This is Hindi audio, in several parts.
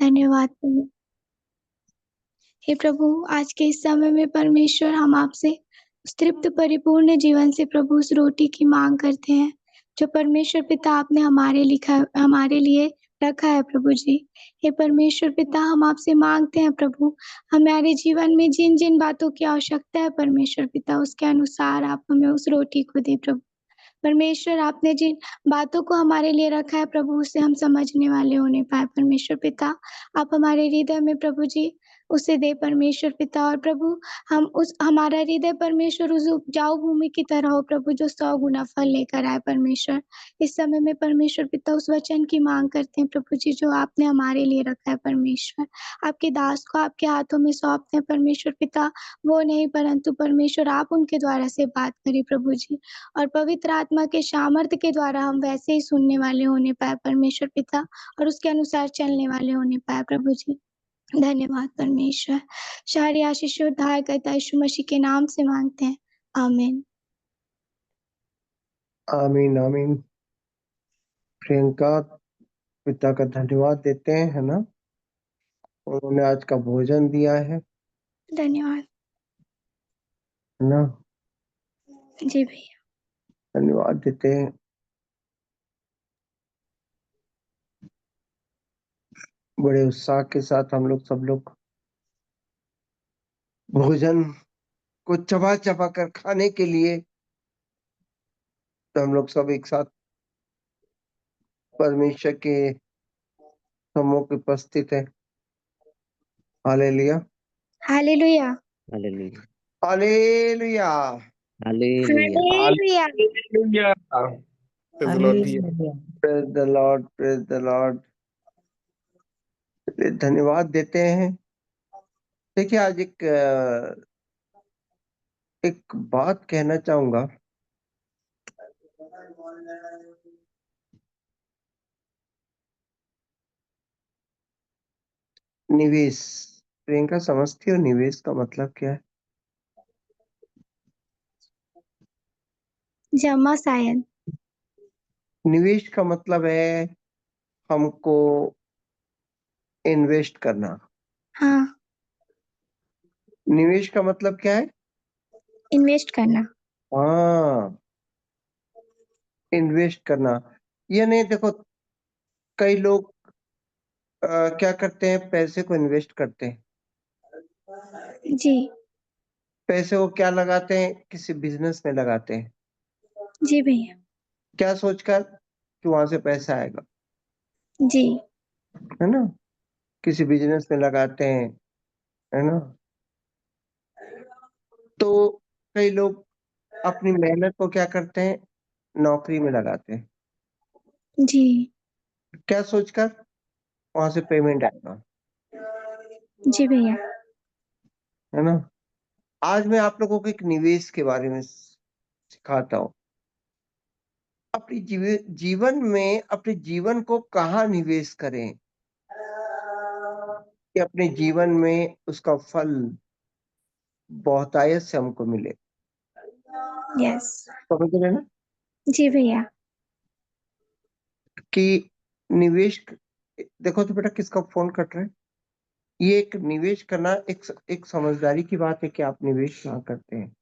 धन्यवाद प्रभु। हे प्रभु, आज के इस समय में परमेश्वर हम आपसे उस तृप्त परिपूर्ण जीवन से प्रभु उस रोटी की मांग करते हैं, जो परमेश्वर पिता आपने हमारे लिए रखा है प्रभु जी। हे परमेश्वर पिता, हम आपसे मांगते हैं प्रभु, हमारे जीवन में जिन-जिन बातों की आवश्यकता है परमेश्वर पिता, उसके अनुसार आप हमें उस रोटी को दें प्रभु। परमेश्वर, आपने जिन बातों को हमारे लिए रखा है प्रभु, उसे हम समझने वाले हो नहीं पाए परमेश्वर पिता। आप हमारे हृदय में प्रभु जी उसे दे परमेश्वर पिता, और प्रभु हम उस हमारा हृदय परमेश्वर उस उपजाऊ भूमि की तरह हो प्रभु, जो 100 गुना फल लेकर आए परमेश्वर। इस समय में परमेश्वर पिता उस वचन की मांग करते हैं प्रभु जी, जो आपने हमारे लिए रखा है परमेश्वर। आपके दास को आपके हाथों में सौंपते हैं परमेश्वर पिता, वो नहीं परंतु परमेश्वर आप उनके द्वारा से बात करें प्रभु जी। और पवित्र आत्मा के सामर्थ्य के द्वारा हम वैसे ही सुनने वाले होने पाए परमेश्वर पिता, और उसके अनुसार चलने वाले होने पाए प्रभु जी। धन्यवाद परमेश्वर। सारी आशीष उद्धारकर्ता यीशु मसीह के नाम से मांगते हैं, आमीन। आमीन आमीन। प्रियंका पिता का धन्यवाद देते हैं, है ना, उन्होंने आज का भोजन दिया है धन्यवाद। ना, जी भैया। धन्यवाद देते हैं। बड़े उत्साह के साथ हम लोग सब लोग भोजन को चबा चबा कर खाने के लिए तो हम लोग सब एक साथ परमेश्वर के सम्मुख उपस्थित है। Hallelujah hallelujah. Hallelujah hallelujah hallelujah hallelujah. Praise the Lord भैया। Praise the Lord, praise the Lord. धन्यवाद देते हैं। देखिए, आज एक बात कहना चाहूंगा। निवेश। प्रियंका, समझती हो निवेश का मतलब क्या है? जमा शायद। निवेश का मतलब है हमको इन्वेस्ट करना। हाँ, निवेश का मतलब क्या है? इन्वेस्ट करना। हाँ, इन्वेस्ट करना। ये नहीं, देखो, कई लोग क्या करते हैं, पैसे को इन्वेस्ट करते हैं। जी। पैसे को क्या लगाते हैं? किसी बिजनेस में लगाते हैं। जी भैया। क्या सोचकर कि वहां से पैसा आएगा, जी। है ना? किसी बिजनेस में लगाते हैं, है ना? तो कई लोग अपनी मेहनत को क्या करते हैं, नौकरी में लगाते हैं। जी। क्या सोचकर? वहां से पेमेंट आएगा, जी भैया। है ना? आज मैं आप लोगों को एक निवेश के बारे में सिखाता हूँ। अपनी जीवन में अपने जीवन को कहाँ निवेश करें कि अपने जीवन में उसका फल बहुतायत से हमको मिले। यस। समझ रहे हैं ना जी भैया। कि निवेश। देखो तो बेटा, किसका फोन कट रहा है? ये एक निवेश करना एक समझदारी की बात है कि आप निवेश कहाँ करते हैं,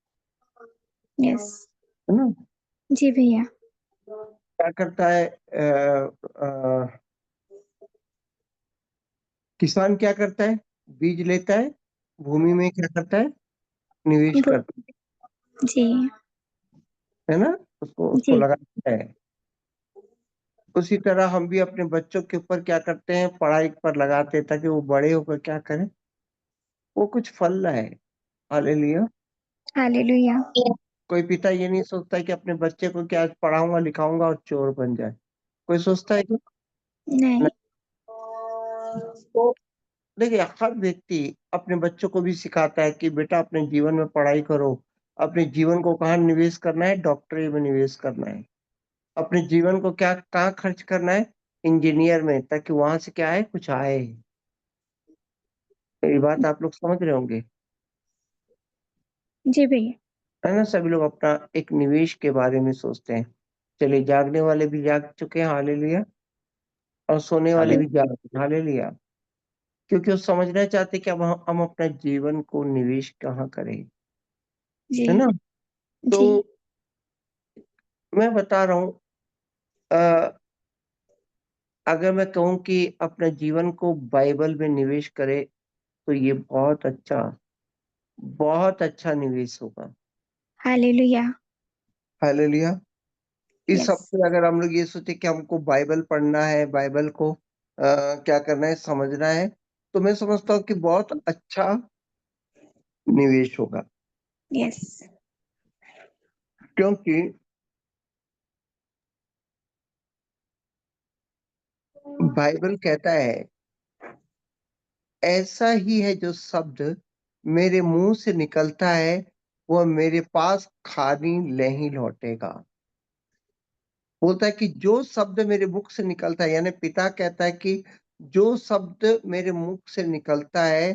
यस। है ना? जी भैया। क्या करता है किसान? क्या करता है? बीज लेता है, भूमि में क्या करता है, निवेश करता जी। है ना, उसको जी। लगाता है। उसी तरह हम भी अपने बच्चों के ऊपर क्या करते हैं, पढ़ाई पर लगाते हैं, ताकि वो बड़े होकर क्या करें, वो कुछ फल लाए। हालेलुया। हालेलुया। कोई पिता ये नहीं सोचता है कि अपने बच्चे को क्या पढ़ाऊंगा लिखाऊंगा और चोर बन जाए। कोई सोचता है कि नहीं। तो देखिए, हर व्यक्ति अपने बच्चों को भी सिखाता है कि बेटा अपने जीवन में पढ़ाई करो। अपने जीवन को कहाँ निवेश करना है? डॉक्टरी में निवेश करना है। अपने जीवन को क्या कहाँ खर्च करना है? इंजीनियर में, ताकि वहां से क्या है, कुछ आए। ये बात आप लोग समझ रहे होंगे, जी भैया। है ना? सभी लोग अपना एक निवेश के बारे में सोचते हैं। चलिए, जागने वाले भी जाग चुके हैं, हालेलुया, और सोने वाले भी जाग चुके हैं, हालेलुया। क्योंकि वो समझना चाहते कि अब हम अपना जीवन को निवेश कहाँ करें, जी, है ना? तो जी, मैं बता रहा हूँ, अ, अगर मैं कहूँ कि अपने जीवन को बाइबल में निवेश करें, तो ये बहुत अच्छा निवेश होगा। Hallelujah, hallelujah! इस यस, हफ्ते अगर हम लोग ये सोचे कि हमको बाइबल पढ़ना है, बाइबल को क्या करना है, समझना है, तो मैं समझता हूँ कि बहुत अच्छा निवेश होगा। यस, क्योंकि बाइबल कहता है, ऐसा ही है जो शब्द मेरे मुँह से निकलता है, वह मेरे पास खाली नहीं लौटेगा। बोलता है कि जो शब्द मेरे मुख से निकलता है, यानी पिता कहता है कि जो शब्द मेरे मुख से निकलता है,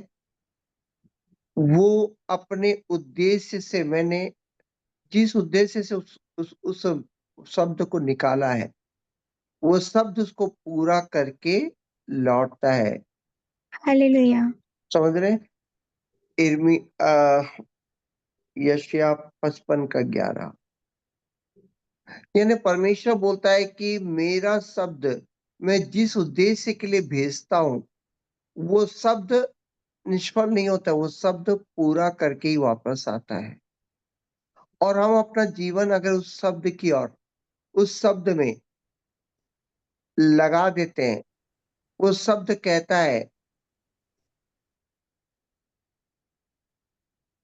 वो अपने उद्देश्य से मैंने जिस उद्देश्य से उस शब्द को निकाला है, वो शब्द उसको पूरा करके लौटता है। हालेलुया, समझ रहे हैं? यशायाह 55 का 11, यानी परमेश्वर बोलता है कि मेरा शब्द मैं जिस उद्देश्य के लिए भेजता हूँ, वो शब्द निष्फल नहीं होता, वो शब्द पूरा करके ही वापस आता है। और हम अपना जीवन अगर उस शब्द की ओर, उस शब्द में लगा देते हैं, वो शब्द कहता है,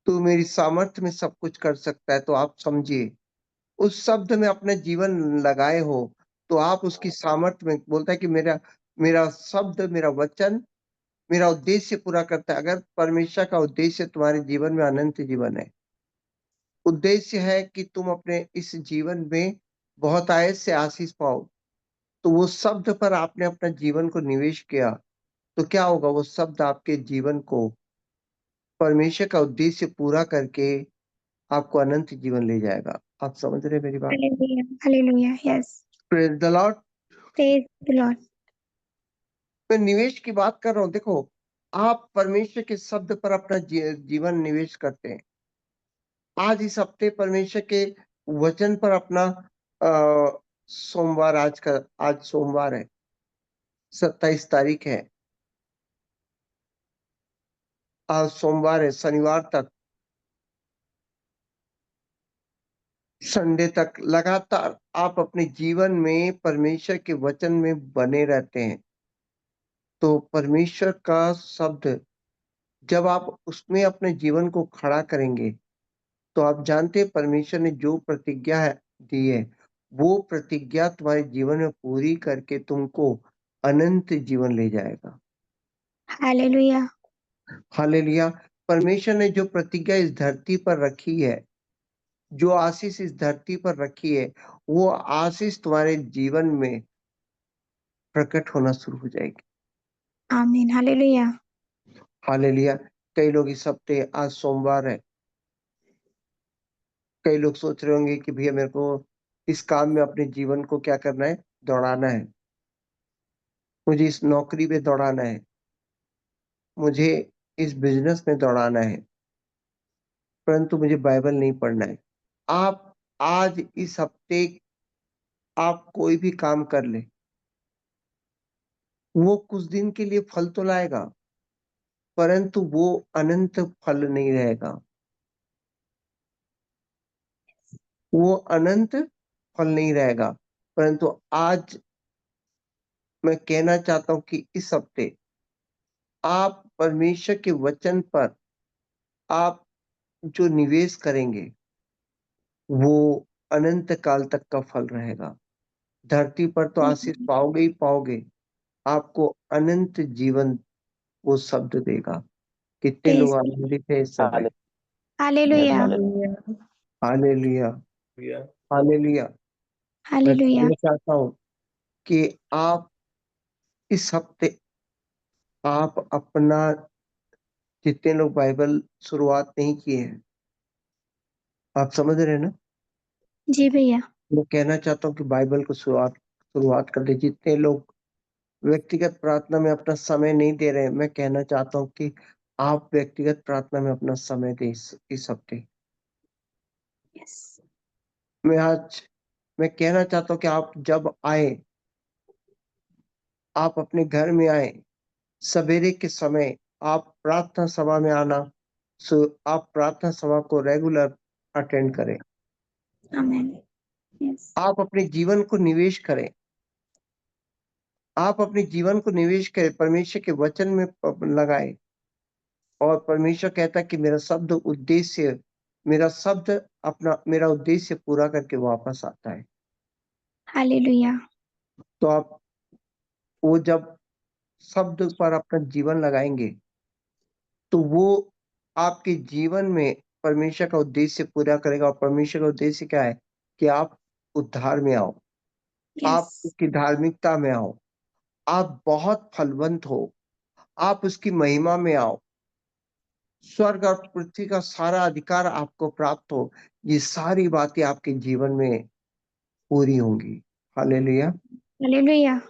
तू मेरी सामर्थ्य में सब कुछ कर सकता है, तो आप समझिए, उस शब्द में अपना जीवन लगाए हो, तो आप उसकी सामर्थ्य में बोलता है कि मेरा मेरा शब्द, मेरा वचन, मेरा उद्देश्य पूरा करता है। अगर परमेश्वर का उद्देश्य तुम्हारे जीवन में अनंत जीवन है, उद्देश्य है कि तुम अपने इस जीवन में बहुत आयत से आशीष पाओ, तो वो शब्द पर आपने अपना जीवन को निवेश किया, तो क्या होगा? वो शब्द आपके जीवन को परमेश्वर का उद्देश्य पूरा करके आपको अनंत जीवन ले जाएगा। आप समझ रहे हैं मेरी बात? Hallelujah, hallelujah, yes, praise the Lord. Praise the Lord, मैं निवेश की बात कर रहा हूँ। देखो, आप परमेश्वर के शब्द पर अपना जीवन निवेश करते हैं। आज इस हफ्ते परमेश्वर के वचन पर अपना सोमवार, आज सोमवार है, 27 तारीख है। आज सोमवार है, शनिवार तक, संडे तक लगातार आप अपने जीवन में परमेश्वर के वचन में बने रहते हैं। तो परमेश्वर का शब्द जब आप उसमें अपने जीवन को खड़ा करेंगे, तो आप जानते हैं परमेश्वर ने जो प्रतिज्ञा दी है, वो प्रतिज्ञा तुम्हारे जीवन में पूरी करके तुमको अनंत जीवन ले जाएगा। Hallelujah, hallelujah! परमेश्वर ने जो प्रतिज्ञा इस धरती पर रखी है, जो आशीष इस धरती पर रखी है, वो आशीष तुम्हारे जीवन में प्रकट होना शुरू हो जाएगी। आमीन, हालेलुया, हालेलुया! कई लोग इस हफ्ते, आज सोमवार है, कई लोग सोच रहे होंगे कि भैया मेरे को इस काम में अपने जीवन को क्या करना है? दौड़ाना है। मुझे इस नौकरी पे दौड़ाना है, मुझे इस बिज़नेस में दौड़ाना है, परंतु मुझे बाइबल नहीं पढ़ना है। आप आज इस हफ्ते आप कोई भी काम कर लें, वो कुछ दिन के लिए फल तो लाएगा, परंतु वो अनंत फल नहीं रहेगा। वो अनंत फल नहीं रहेगा। परंतु आज मैं कहना चाहता हूँ कि इस हफ्ते आप परमेश्वर के वचन पर आप जो निवेश करेंगे, वो अनंत काल तक का फल रहेगा। धरती पर तो आशीष पाओगे ही पाओगे, आपको अनंत जीवन वो शब्द देगा। कितने प्रेज़ लोग आनंदित हैं इस समय? Hallelujah, hallelujah! हालेलुया! मैं हालेलुया, कहना चाहता हूँ कि आप इस हफ्ते आप अपना, जितने लोग बाइबल शुरुआत नहीं किए हैं, आप समझ रहे हैं ना? जी भैया, मैं कहना चाहता हूँ कि बाइबल को शुरुआत शुरुआत कर दें। जितने लोग व्यक्तिगत प्रार्थना में अपना समय नहीं दे रहे हैं, मैं कहना चाहता हूँ कि आप व्यक्तिगत प्रार्थना में अपना समय दें इस हफ्ते। यस। मैं कहना चाहता हूँ कि आप जब आए, आप अपने घर में आए, सवेरे के समय आप प्रार्थना सभा में आना, आप प्रार्थना सभा को रेगुलर अटेंड करें। आमेन। यस। आप अपने जीवन को निवेश करें। आप अपने जीवन को निवेश करें, परमेश्वर के वचन में लगाएं। और परमेश्वर कहता है कि मेरा उद्देश्य पूरा करके वापस आता है। हालेलुया। तो आप वो जब शब्द पर अपना जीवन लगाएंगे, तो वो आपके जीवन में परमेश्वर का उद्देश्य पूरा करेगा। और परमेश्वर का उद्देश्य क्या है कि आप उद्धार में आओ, आप यस। उसकी धार्मिकता में आओ, आप बहुत फलवंत हो, आप उसकी महिमा में आओ, स्वर्ग और पृथ्वी का सारा अधिकार आपको प्राप्त हो। ये सारी बातें आपके जीवन में पूरी होंगी। हालेलुया। हालेलुया।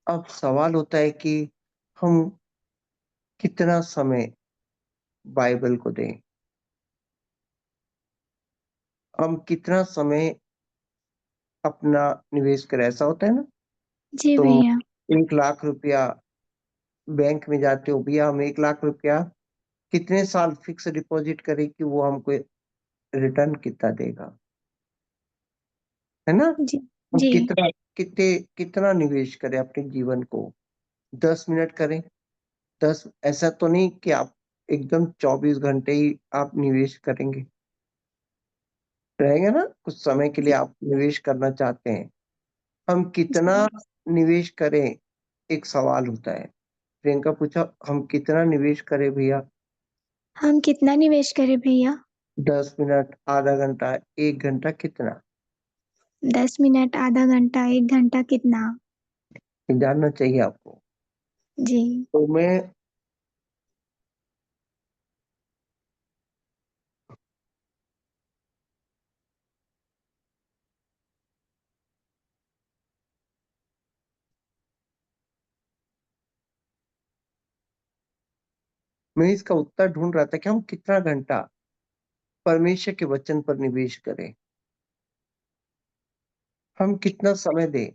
अब सवाल होता है कि हम कितना समय बाइबल को दें, हम कितना समय अपना निवेश करें। ऐसा होता है ना, जी तुम भैया। 1 लाख रुपया बैंक में जाते हो, भैया हम 1 लाख रुपया कितने साल फिक्स डिपॉजिट करें कि वो हमको रिटर्न कितना देगा, है ना? जी। हम जी। कितना निवेश करें अपने जीवन को? 10 मिनट करें? 10, ऐसा तो नहीं कि आप एकदम 24 घंटे ही आप निवेश करेंगे। रहेगा ना, कुछ समय के लिए जी। आप निवेश करना चाहते हैं। हम कितना जी। निवेश करें, एक सवाल होता है। प्रियंका पूछा, हम कितना निवेश करें भैया? हम कितना निवेश करें भैया? 10 मिनट, आधा घंटा, 1 घंटा, कितना? 10 मिनट, आधा घंटा, 1 घंटा, कितना? जानना चाहिए आपको। जी। तो मैं इसका उत्तर ढूंढ रहा था कि हम कितना घंटा परमेश्वर के वचन पर निवेश करें, हम कितना समय दें।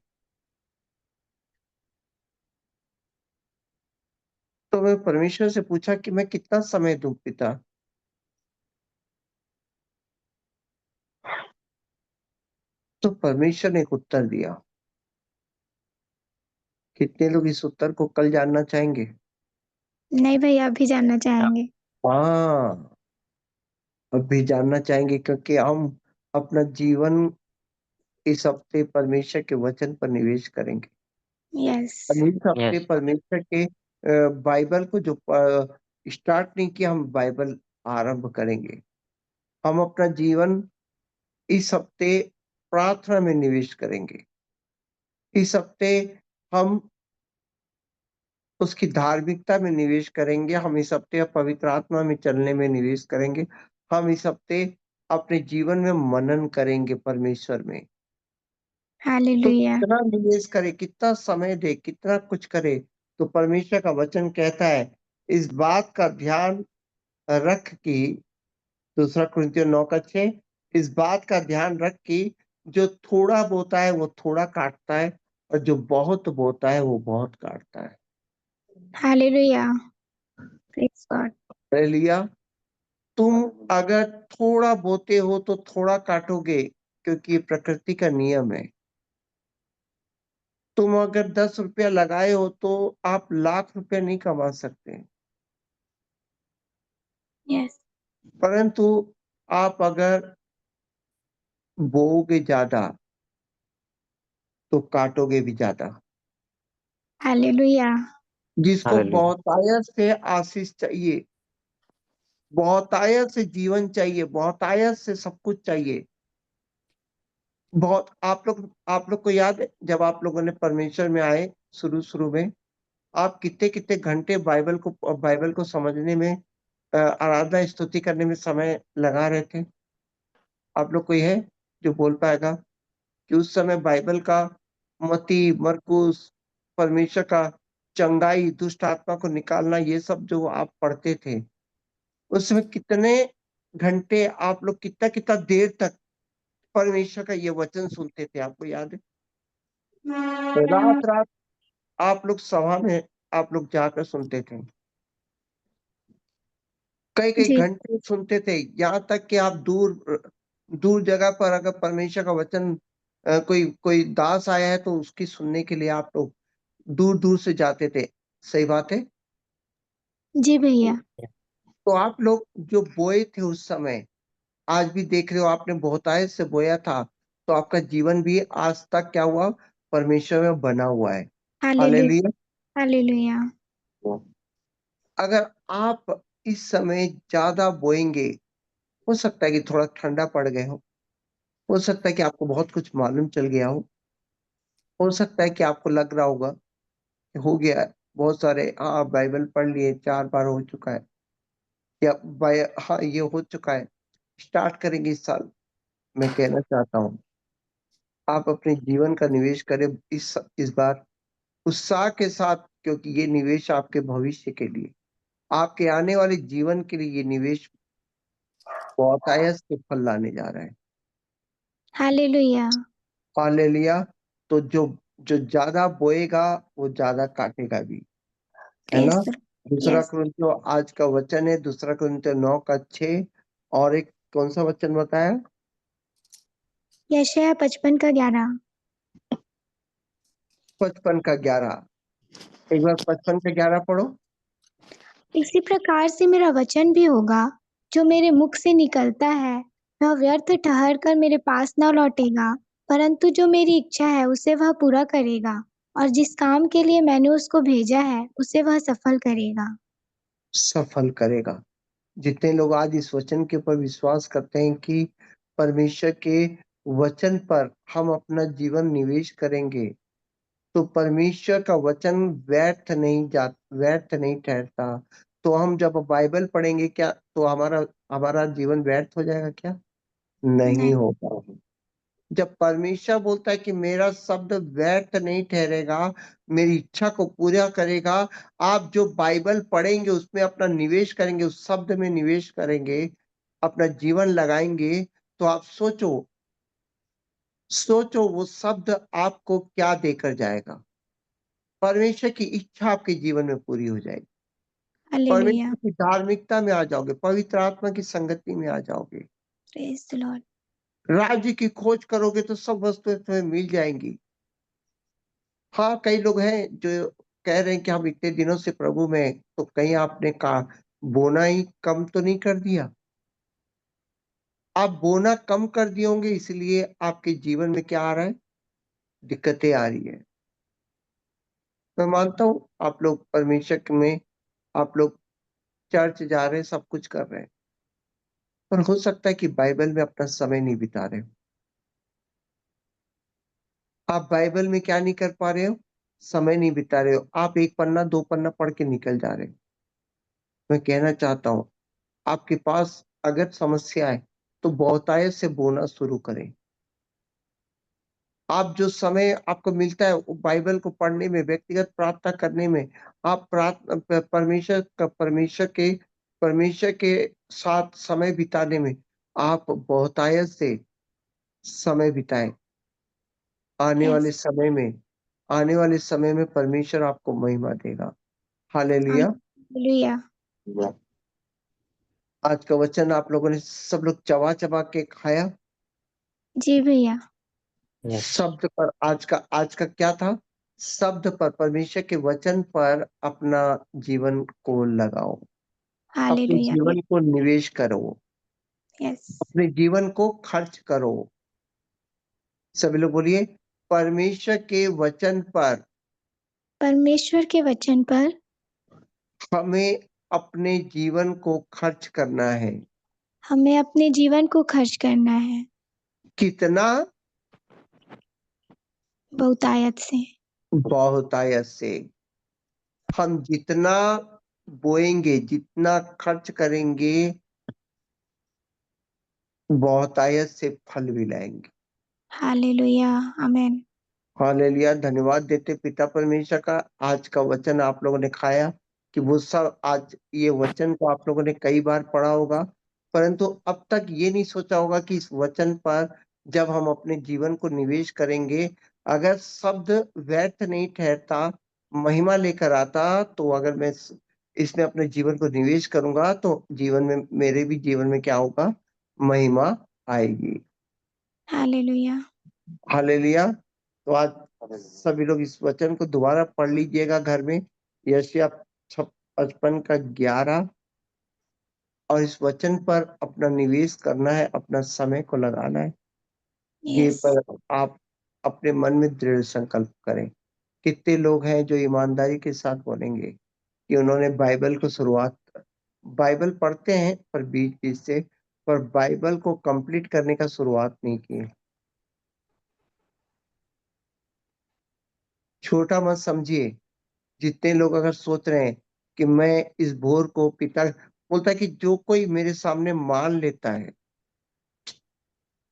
तो मैं परमेश्वर से पूछा कि मैं कितना समय दूं पिता। तो परमेश्वर ने एक उत्तर दिया। कितने लोग इस उत्तर को कल जानना चाहेंगे? नहीं भैया, अभी जानना चाहेंगे। हाँ, अभी जानना चाहेंगे, क्योंकि हम अपना जीवन इस हफ्ते परमेश्वर के वचन पर निवेश करेंगे। यस। हम इस हफ्ते यस। परमेश्वर के बाइबल को जो स्टार्ट नहीं किया, हम बाइबल आरंभ करेंगे। हम अपना जीवन इस हफ्ते प्रार्थना में निवेश करेंगे। इस हफ्ते हम उसकी धार्मिकता में निवेश करेंगे। हम इस हफ्ते पवित्र आत्मा में चलने में निवेश करेंगे। हम इस हफ्ते अपने जीवन में मनन करेंगे परमेश्वर में। तो हालेलुया। कितना निवेश करे, कितना समय दे, कितना कुछ करे। तो परमेश्वर का वचन कहता है, इस बात का ध्यान रख कि 2 कुरिन्थियों 9:6, इस बात का ध्यान रख कि जो थोड़ा बोता है वो थोड़ा काटता है, और जो बहुत बोता है वो बहुत काटता है। हालेलुया। Praise God. हालेलुया। तुम अगर थोड़ा बोते हो तो थोड़ा काटोगे, क्योंकि ये प्रकृति का नियम है। तुम अगर 10 रुपया लगाए हो तो आप लाख रुपया नहीं कमा सकते। यस। परंतु आप अगर बोओगे ज्यादा तो काटोगे भी ज्यादा। हालेलुया। जिसको हालेलुया। बहुतायत से आशीष चाहिए, बहुतायत से जीवन चाहिए, बहुतायत से सब कुछ चाहिए। बहुत आप लोग को याद है, जब आप लोगों ने परमेश्वर में आए शुरू में, आप कितने कितने घंटे बाइबल को समझने में, आराधना स्तुति करने में समय लगा रहे थे? आप लोग कोई है जो बोल पाएगा कि उस समय बाइबल का मती, मरकुस, परमेश्वर का चंगाई, दुष्ट आत्मा को निकालना, ये सब जो आप पढ़ते थे, उसमें कितने घंटे आप लोग कितना-कितना देर तक परमेश्वर का ये वचन सुनते थे, आपको याद है? रात-रात आप लोग सभा में आप लोग जाकर सुनते थे। कई-कई जी, घंटे सुनते थे, यहाँ तक कि आप दूर जगह पर अगर परमेश्वर का वचन कोई कोई दास आया है तो उसकी सुनने के लिए आप लोग दूर-दूर से जाते थे। सही बात है? जी भैया। तो आप लोग जो बोए थे उस समय, आज भी देख रहे हो आपने बहुतायत से बोया था, तो आपका जीवन भी आज तक क्या हुआ? परमेश्वर में बना हुआ है। Hallelujah, hallelujah! हालेलुया। अगर आप इस समय ज़्यादा बोएँगे, हो सकता है कि थोड़ा ठंडा पड़ गए हो सकता है कि आपको बहुत कुछ मालूम चल गया हो सकता है कि आपको लग रहा होगा कि हो गया है, बहुत सारे बाइबल पढ़ लिए, 4 बार हो चुका है या ये हो चुका है, स्टार्ट करेंगे इस साल। मैं कहना चाहता हूँ, आप अपने जीवन का निवेश करें इस बार उत्साह के साथ, क्योंकि ये निवेश आपके भविष्य के लिए, आपके आने वाले जीवन के लिए ये निवेश बहुतायत से फल लाने जा रहा है। हालेलुया। हालेलुया! तो जो जो ज़्यादा बोएगा, वो ज़्यादा काटेगा भी, है ना? प्रेज़ द दूसरा यस, कुरिन्थियों आज का वचन है, दूसरा कुरिन्थियों 9 का 6 और एक कौन-सा वचन बताया? यशायाह 55 का 11। 55 का 11 एक बार 55 का 11 पढ़ो। इसी प्रकार से मेरा वचन भी होगा, जो मेरे मुख से निकलता है, वह व्यर्थ ठहर कर मेरे पास न लौटेगा, परंतु जो मेरी इच्छा है उसे वह पूरा करेगा, और जिस काम के लिए मैंने उसको भेजा है, उसे वह सफल करेगा। सफल करेगा। जितने लोग आज इस वचन के ऊपर विश्वास करते हैं कि परमेश्वर के वचन पर हम अपना जीवन निवेश करेंगे, तो परमेश्वर का वचन व्यर्थ नहीं ठहरता। तो हम जब बाइबल पढ़ेंगे क्या तो हमारा हमारा जीवन व्यर्थ हो जाएगा क्या? नहीं नहीं, होगा। जब परमेश्वर बोलता है कि मेरा शब्द व्यर्थ नहीं ठहरेगा, मेरी इच्छा को पूरा करेगा, आप जो बाइबल पढ़ेंगे, उसमें अपना निवेश करेंगे, उस शब्द में निवेश करेंगे, अपना जीवन लगाएँगे, तो आप सोचो वो शब्द आपको क्या देकर जाएगा। परमेश्वर की इच्छा आपके जीवन में पूरी हो जाएगी। हालेलुया, परमेश्वर की धार्मिकता में आ जाओगे, पवित्र आत्मा की संगति में आ जाओगे। Praise the Lord. राज्य की खोज करोगे तो सब वस्तुएँ तुम्हें मिल जाएँगी। हाँ, कई लोग हैं जो कह रहे हैं कि हम इतने दिनों से प्रभु में हैं, तो कहीं आपने का बोना ही कम तो नहीं कर दिया? आप बोना कम कर दिए होंगे इसलिए आपके जीवन में क्या आ रहा है? दिक्कतें आ रही हैं। मैं मानता हूँ आप लोग परमेश्वर में आप लोग चर्च जा रहे हैं, सब कुछ कर रहे हैं, पर हो सकता है कि बाइबल में अपना समय नहीं बिता रहे हो। आप बाइबल में क्या नहीं कर पा रहे हो? समय नहीं बिता रहे हो। आप 1 पन्ना, 2 पन्ना पढ़ के निकल जा रहे हो। मैं कहना चाहता हूँ आपके पास अगर समस्या है, तो बहुतायत से बोना शुरू करें। आप जो समय आपको मिलता है वो बाइबल को पढ़ने में, व्यक्तिगत प्रार्थना करने में, आप परमेश्वर के साथ समय बिताने में आप बहुतायत से समय बिताएँ। आने वाले यस, समय में आने वाले समय में परमेश्वर आपको महिमा देगा। हालेलुया! हालेलुया। आज का वचन आप लोगों ने सब लोग चबा-चबा के खाया। जी भैया, शब्द पर आज का क्या था? शब्द पर, परमेश्वर के वचन पर अपना जीवन को लगाओ। अपने हालेलुया, जीवन को निवेश करो, यस। अपने जीवन को खर्च करो। सभी लोग बोलिए, परमेश्वर के वचन पर परमेश्वर के वचन पर हमें अपने जीवन को खर्च करना है। हमें अपने जीवन को खर्च करना है, कितना? बहुतायत से। बहुतायत से। हम जितना बोएंगे, जितना खर्च करेंगे, बहुतायत से फल भी लाएँगे। हालेलुया, आमेन। हालेलुया। धन्यवाद देते पिता परमेश्वर का, आज का वचन आप लोगों ने खाया कि वो सब आज ये वचन को आप लोगों ने कई बार पढ़ा होगा, परंतु अब तक ये नहीं सोचा होगा कि इस वचन पर जब हम अपने जीवन को निवेश करेंगे, अगर शब्द व्यर्थ नहीं ठहरता, महिमा लेकर आता, तो अगर मैं इसमें अपने जीवन को निवेश करूंगा तो जीवन में, मेरे भी जीवन में क्या होगा, महिमा आएगी। हालेलुया। हालेलुया। तो आज सभी लोग इस वचन को दोबारा पढ़ लीजिएगा घर में, यशायाह 55 का 11, और इस वचन पर अपना निवेश करना है, अपना समय को लगाना है। ये यस। पर आप अपने मन में दृढ़ संकल्प करें। कितने लोग हैं जो ईमानदारी के साथ बोलेंगे कि उन्होंने बाइबल पढ़ते हैं पर बीच-बीच से, पर बाइबल को कंप्लीट करने का शुरुआत नहीं किए। छोटा मत समझिए। जितने लोग अगर सोच रहे हैं कि मैं इस भोर को पिता, बोलता है कि जो कोई मेरे सामने मान लेता है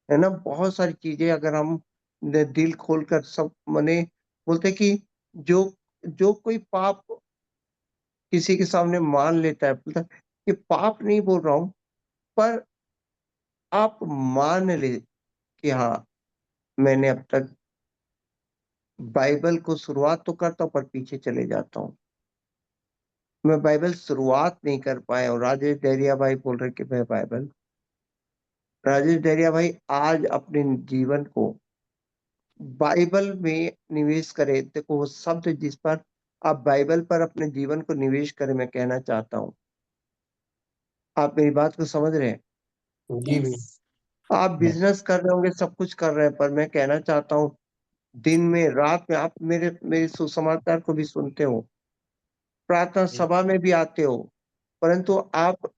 ना? बहुत सारी चीज़ें अगर हम दिल खोलकर सब माने, बोलते हैं कि जो जो कोई पाप किसी के सामने मान लेता है, बोलता है कि पाप नहीं बोल रहा हूँ, पर आप मान ले कि हाँ, मैंने अब तक बाइबल को शुरुआत तो करता हूँ पर पीछे चले जाता हूँ। मैं बाइबल शुरुआत नहीं कर पाया हूँ। राजेश डहरिया भाई बोल रहे कि मैं बाइबल, राजेश डहरिया भाई आज अपने जीवन को बाइबल में निवेश करें। देखो वो शब्द जिस पर आप बाइबल पर अपने जीवन को निवेश करें, मैं कहना चाहता हूँ। आप मेरी बात को समझ रहे हैं? यस। आप बिज़नेस कर रहे होंगे, सब कुछ कर रहे हैं, पर मैं कहना चाहता हूँ, दिन में, रात में आप मेरे सुसमाचार को भी सुनते हो, प्रार्थना सभा में भी आते हो, परंतु